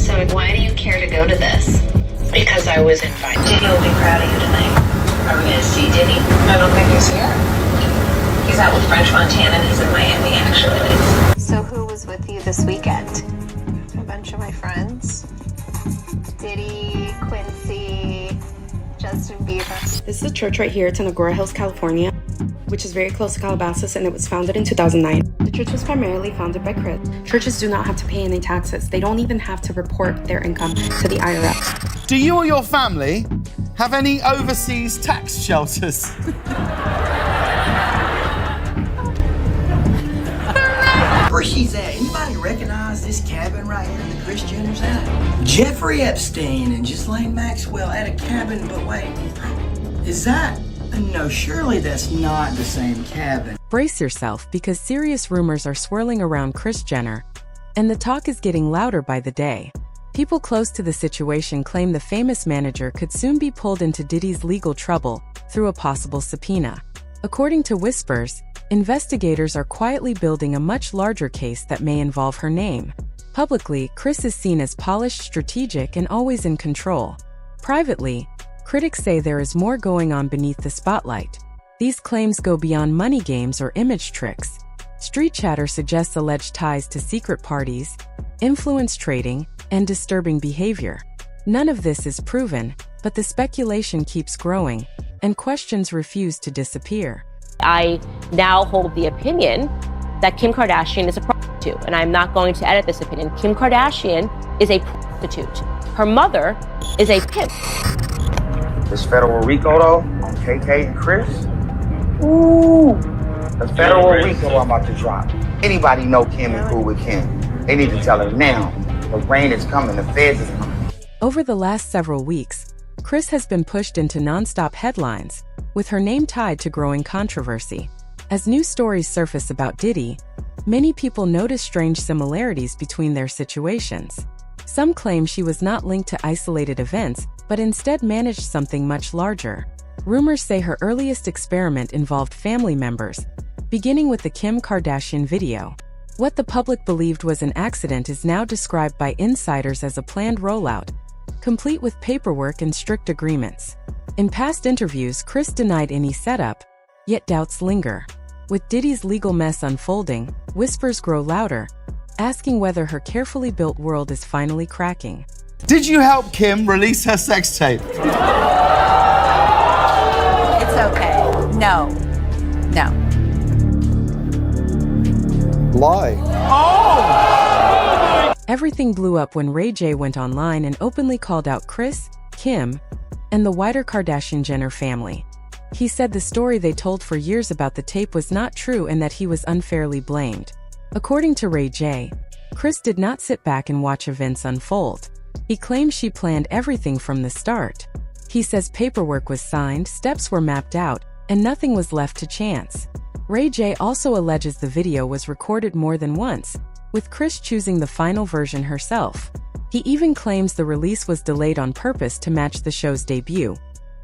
So why do you care to go to this? Because I was invited. Diddy will be proud of you tonight. Are we gonna see Diddy? I don't think he's here. He's out with French Montana and he's in Miami, actually. So who was with you this weekend? A bunch of my friends. Diddy, Quincy, Justin Bieber. This is a church right here. It's in Agoura Hills, California, which is very close to Calabasas, and it was founded in 2009. The church was primarily founded by Kris. Churches do not have to pay any taxes. They don't even have to report their income to the IRS. Do you or your family have any overseas tax shelters? Where she's at. Anybody recognize this cabin right here that Kris Jenner's at? Jeffrey Epstein and Ghislaine Maxwell at a cabin, but wait, is that? No, surely that's not the same cabin. Brace yourself, because serious rumors are swirling around Kris Jenner, and the talk is getting louder by the day. People close to the situation claim the famous manager could soon be pulled into Diddy's legal trouble through a possible subpoena. According to whispers, investigators are quietly building a much larger case that may involve her name. Publicly, Kris is seen as polished, strategic, and always in control. Privately, critics say there is more going on beneath the spotlight. These claims go beyond money games or image tricks. Street chatter suggests alleged ties to secret parties, influence trading, and disturbing behavior. None of this is proven, but the speculation keeps growing, and questions refuse to disappear. I now hold the opinion that Kim Kardashian is a prostitute, and I'm not going to edit this opinion. Kim Kardashian is a prostitute. Her mother is a pimp. This federal RICO though, on KK and Kris. Ooh, the federal RICO I'm about to drop. Anybody know Kim and cool with Kim? They need to tell her now. The rain is coming, the feds is coming. Over the last several weeks, Kris has been pushed into non-stop headlines, with her name tied to growing controversy. As new stories surface about Diddy, many people notice strange similarities between their situations. Some claim she was not linked to isolated events, but instead managed something much larger. Rumors say her earliest experiment involved family members, beginning with the Kim Kardashian video. What the public believed was an accident is now described by insiders as a planned rollout, complete with paperwork and strict agreements. In past interviews, Kris denied any setup, yet doubts linger. With Diddy's legal mess unfolding, whispers grow louder, asking whether her carefully built world is finally cracking. Did you help Kim release her sex tape? It's okay. No. No. Lie. Oh! Everything blew up when Ray J went online and openly called out Kris, Kim, and the wider Kardashian-Jenner family. He said the story they told for years about the tape was not true and that he was unfairly blamed. According to Ray J, Kris did not sit back and watch events unfold. He claims she planned everything from the start. He says paperwork was signed, steps were mapped out, and nothing was left to chance. Ray J also alleges the video was recorded more than once, with Kris choosing the final version herself. He even claims the release was delayed on purpose to match the show's debut,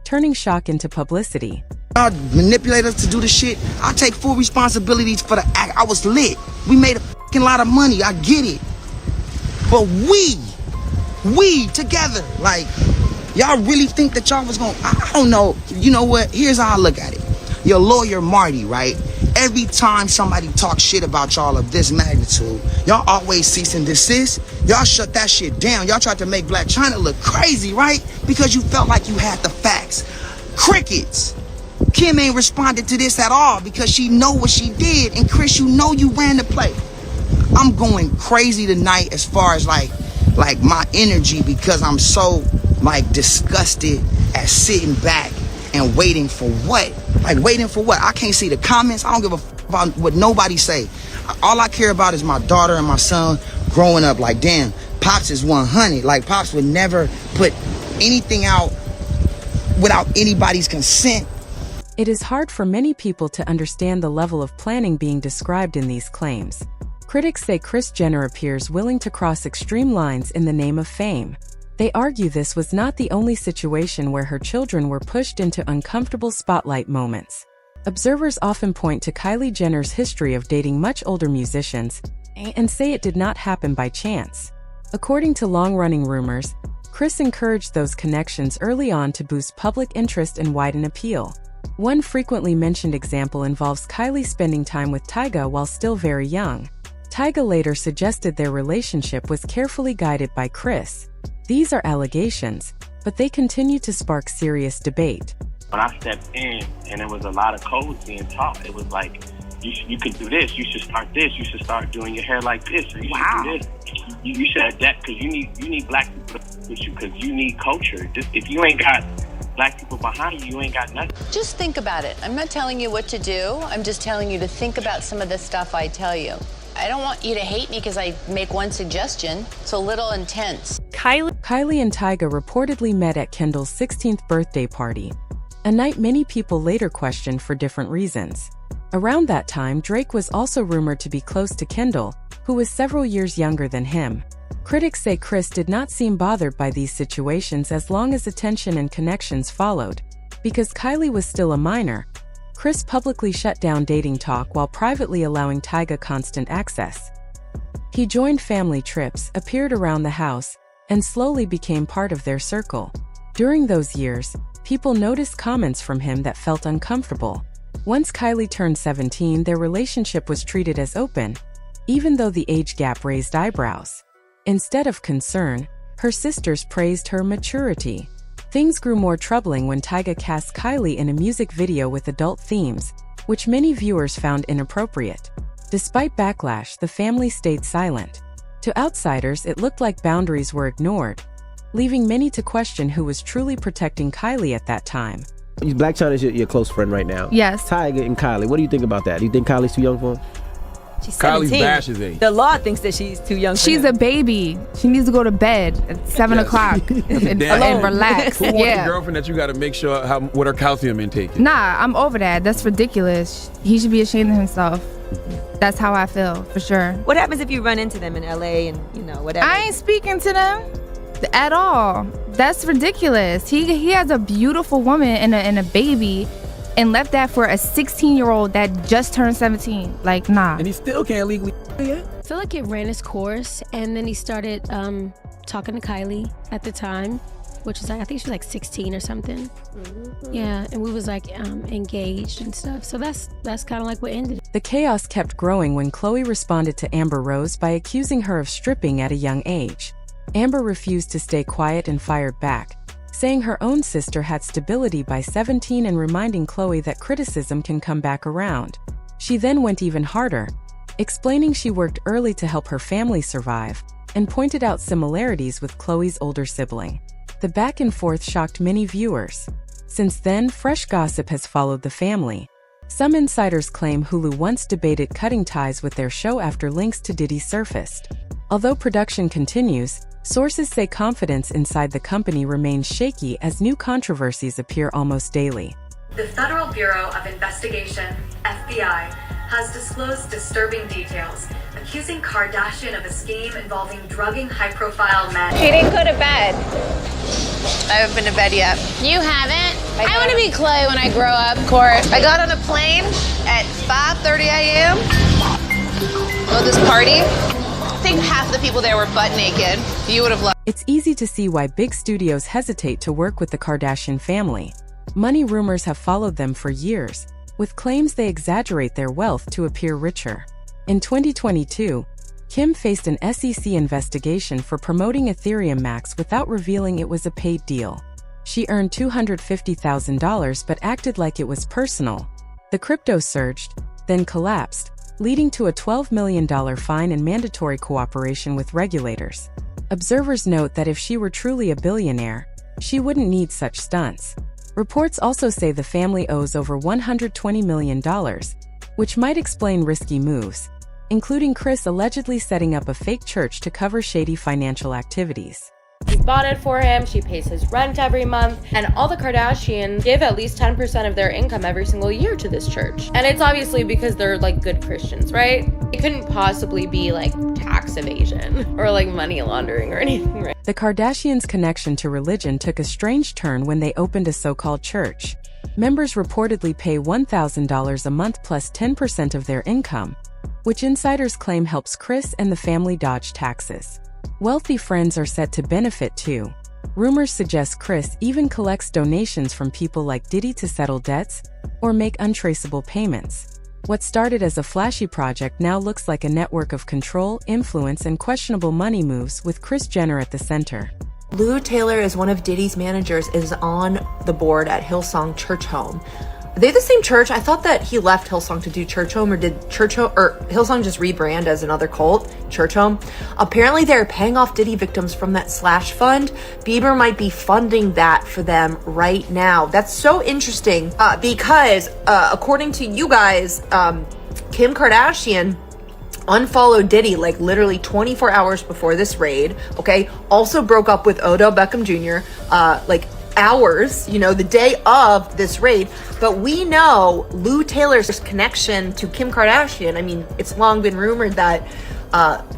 turning shock into publicity. Y'all manipulate us to do the shit. I take full responsibilities for the act. I was lit. We made a fucking lot of money. I get it. But we together, like, y'all really think that y'all was gonna, I don't know. You know what? Here's how I look at it. Your lawyer, Marty, right? Every time somebody talks shit about y'all of this magnitude, y'all always cease and desist. Y'all shut that shit down. Y'all tried to make Black China look crazy, right? Because you felt like you had the facts. Crickets. Kim ain't responded to this at all because she know what she did. And Kris, you know you ran the play. I'm going crazy tonight as far as like my energy, because I'm so like disgusted at sitting back and waiting for what? Like, waiting for what? I can't see the comments. I don't give a f about what nobody say. All I care about is my daughter and my son growing up. Like, damn, Pops is 100. Like, Pops would never put anything out without anybody's consent. It is hard for many people to understand the level of planning being described in these claims. Critics say Kris Jenner appears willing to cross extreme lines in the name of fame. They argue this was not the only situation where her children were pushed into uncomfortable spotlight moments. Observers often point to Kylie Jenner's history of dating much older musicians and say it did not happen by chance. According to long-running rumors, Kris encouraged those connections early on to boost public interest and widen appeal. One frequently mentioned example involves Kylie spending time with Tyga while still very young. Tyga later suggested their relationship was carefully guided by Kris. These are allegations, but they continue to spark serious debate. When I stepped in and there was a lot of codes being taught, it was like, you could do this, you should start this, you should start doing your hair like this, or you should do this. You should adapt, because you need black people with you, because you need culture. If you ain't got black people behind you, you ain't got nothing. Just think about it. I'm not telling you what to do. I'm just telling you to think about some of the stuff I tell you. I don't want you to hate me because I make one suggestion. It's a little intense. Kylie and Tyga reportedly met at Kendall's 16th birthday party, a night many people later questioned for different reasons. Around that time, Drake was also rumored to be close to Kendall, who was several years younger than him. Critics say Kris did not seem bothered by these situations as long as attention and connections followed. Because Kylie was still a minor, Kris publicly shut down dating talk while privately allowing Tyga constant access. He joined family trips, appeared around the house, and slowly became part of their circle. During those years, people noticed comments from him that felt uncomfortable. Once Kylie turned 17, their relationship was treated as open, even though the age gap raised eyebrows. Instead of concern, her sisters praised her maturity. Things grew more troubling when Tyga cast Kylie in a music video with adult themes, which many viewers found inappropriate. Despite backlash, the family stayed silent. To outsiders, it looked like boundaries were ignored, leaving many to question who was truly protecting Kylie at that time. Blac Chyna's your close friend right now. Yes. Tyga and Kylie, what do you think about that? Do you think Kylie's too young for him? She's Kylie's 17. Bash's age. The law thinks that she's too young. She's a baby. She needs to go to bed at 7 o'clock and relax. Who wants Yeah. a girlfriend that you got to make sure what her calcium intake is? Nah, I'm over that. That's ridiculous. He should be ashamed of himself. That's how I feel, for sure. What happens if you run into them in LA and, whatever? I ain't speaking to them at all. That's ridiculous. He has a beautiful woman and a baby and left that for a 16-year-old that just turned 17. Like, nah. And he still can't legally I feel like it ran its course, and then he started talking to Kylie at the time, which is like, I think she was like 16 or something. Yeah, and we was like engaged and stuff. So that's kind of like what ended it. The chaos kept growing when Khloe responded to Amber Rose by accusing her of stripping at a young age. Amber refused to stay quiet and fired back, saying her own sister had stability by 17 and reminding Khloe that criticism can come back around. She then went even harder, explaining she worked early to help her family survive, and pointed out similarities with Khloe's older sibling. The back and forth shocked many viewers. Since then, fresh gossip has followed the family. Some insiders claim Hulu once debated cutting ties with their show after links to Diddy surfaced. Although production continues, sources say confidence inside the company remains shaky as new controversies appear almost daily. The Federal Bureau of Investigation, FBI, has disclosed disturbing details, accusing Kardashian of a scheme involving drugging high-profile men. She didn't go to bed. I haven't been to bed yet. You haven't? I want to be Khloe when I grow up, Court. I got on a plane at 5:30 a.m. Go to this party. I think half the people there were butt naked. You would have loved. It's easy to see why big studios hesitate to work with the Kardashian family. Money rumors have followed them for years, with claims they exaggerate their wealth to appear richer. In 2022, Kim faced an SEC investigation for promoting Ethereum Max without revealing it was a paid deal. She earned $250,000 but acted like it was personal. The crypto surged, then collapsed, leading to a $12 million fine and mandatory cooperation with regulators. Observers note that if she were truly a billionaire, she wouldn't need such stunts. Reports also say the family owes over $120 million, which might explain risky moves, including Kris allegedly setting up a fake church to cover shady financial activities. She bought it for him, she pays his rent every month, and all the Kardashians give at least 10% of their income every single year to this church. And it's obviously because they're like good Christians, right? It couldn't possibly be like tax evasion or like money laundering or anything, right? The Kardashians' connection to religion took a strange turn when they opened a so-called church. Members reportedly pay $1,000 a month plus 10% of their income, which insiders claim helps Kris and the family dodge taxes. Wealthy friends are set to benefit too. Rumors suggest Kris even collects donations from people like Diddy to settle debts or make untraceable payments. What started as a flashy project now looks like a network of control, influence, and questionable money moves with Kris Jenner at the center. Lou Taylor is one of Diddy's managers, is on the board at Hillsong Church Home. Are they the same church? I thought that he left Hillsong to do Church Home, or did Hillsong just rebrand as another cult, Church Home? Apparently they're paying off Diddy victims from that slash fund. Bieber might be funding that for them right now. That's so interesting because according to you guys, Kim Kardashian unfollowed Diddy like literally 24 hours before this raid, okay? Also broke up with Odell Beckham Jr. Like hours, you know, the day of this raid. But we know Lou Taylor's connection to Kim Kardashian. I mean, it's long been rumored that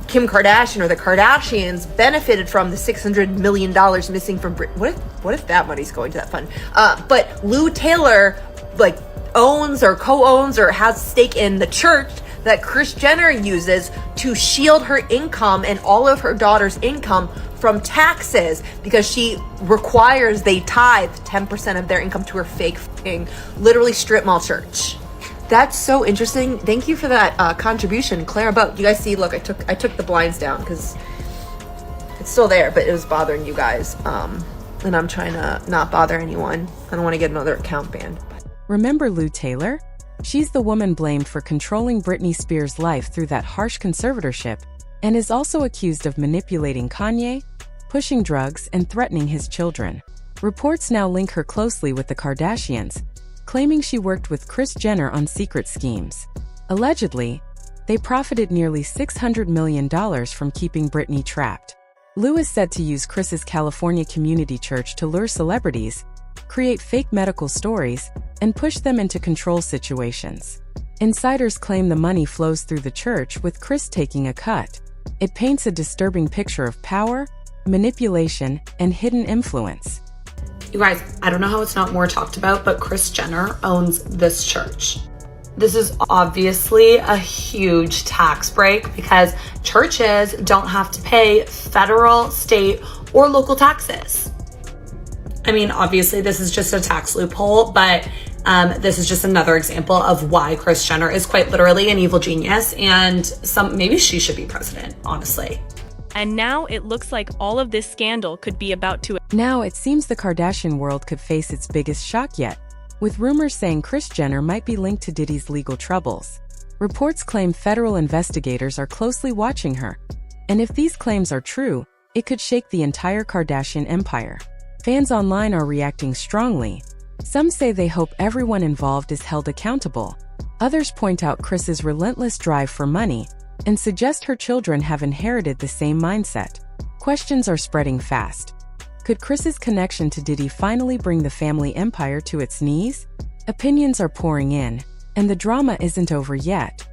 Kim Kardashian or the Kardashians benefited from the $600 million missing from Britney. What if that money's going to that fund? But Lou Taylor like owns or co-owns or has a stake in the church that Kris Jenner uses to shield her income and all of her daughter's income from taxes, because she requires they tithe 10% of their income to her fake literally strip mall church. That's so interesting. Thank you for that contribution, Clara Boat. You guys see, look, I took the blinds down because it's still there, but it was bothering you guys. And I'm trying to not bother anyone. I don't want to get another account banned. Remember Lou Taylor? She's the woman blamed for controlling Britney Spears' life through that harsh conservatorship, and is also accused of manipulating Kanye, pushing drugs, and threatening his children. Reports now link her closely with the Kardashians, claiming she worked with Kris Jenner on secret schemes. Allegedly, they profited nearly $600 million from keeping Britney trapped. Lou is said to use Kris's California community church to lure celebrities, create fake medical stories, and push them into control situations. Insiders claim the money flows through the church, with Kris taking a cut. It paints a disturbing picture of power, manipulation, and hidden influence. You guys, I don't know how it's not more talked about, but Kris Jenner owns this church. This is obviously a huge tax break because churches don't have to pay federal, state, or local taxes. I mean, obviously this is just a tax loophole, but this is just another example of why Kris Jenner is quite literally an evil genius, and maybe she should be president, honestly. And now it looks like all of this scandal could be about to... Now it seems the Kardashian world could face its biggest shock yet, with rumors saying Kris Jenner might be linked to Diddy's legal troubles. Reports claim federal investigators are closely watching her, and if these claims are true, it could shake the entire Kardashian empire. Fans online are reacting strongly. Some say they hope everyone involved is held accountable. Others point out Kris's relentless drive for money and suggest her children have inherited the same mindset. Questions are spreading fast. Could Kris's connection to Diddy finally bring the family empire to its knees? Opinions are pouring in, and the drama isn't over yet.